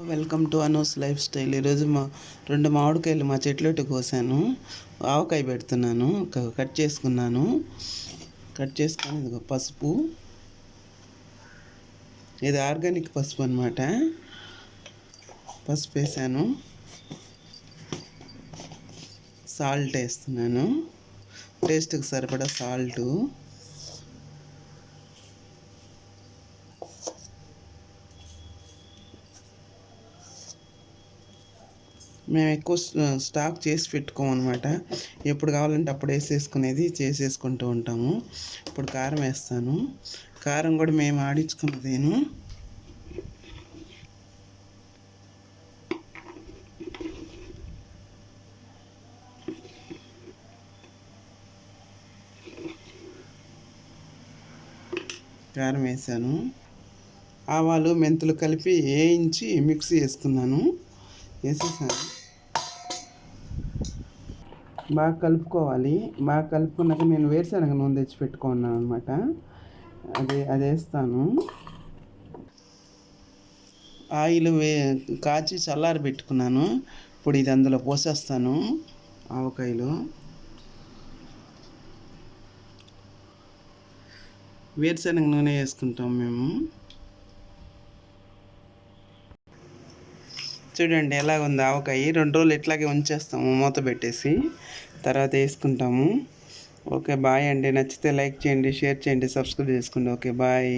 Welcome to Anu's life style. ఈరోజు రెండు మామిడికాయలు మా చెట్లోటి కోసాను. ఆవకాయ పెడుతున్నాను. కట్ చేసుకున్నాను. కట్ చేసుకొని ఇదిగో పసుపు, ఇది ఆర్గానిక్ పసుపు అనమాట. పసుపు వేసాను. సాల్ట్ వేస్తున్నాను, టేస్ట్కి సరిపడా సాల్టు. మేము ఎక్కువ స్టాక్ చేసి పెట్టుకోమన్నమాట. ఎప్పుడు కావాలంటే అప్పుడు వేసేసుకునేది చేసేసుకుంటూ ఉంటాము. ఇప్పుడు కారం వేస్తాను. కారం కూడా మేము ఆడించుకున్నదేను. కారం వేసాను. ఆవాలు మెంతులు కలిపి వేయించి మిక్సీ వేసుకున్నాను. వేసేసాను. బాగా కలుపుకోవాలి. బాగా కలుపుకున్నాక నేను వేరుశనగ నూనె తెచ్చి పెట్టుకున్నాను అనమాట. అది వేస్తాను. ఆయిల్ కాచి చల్లారి పెట్టుకున్నాను. ఇప్పుడు ఇది అందులో పోసేస్తాను. ఆవకాయలు వేరుశనగ నూనె వేసుకుంటాం మేము. చూడండి ఎలాగ ఉంది ఆవకాయ. 2 రోజులు ఇట్లాగే ఉంచేస్తాము మూత పెట్టేసి, తర్వాత వేసుకుంటాము. ఓకే బాయ్ అండి. నచ్చితే లైక్ చేయండి, షేర్ చేయండి, సబ్స్క్రైబ్ చేసుకోండి. Okay bye.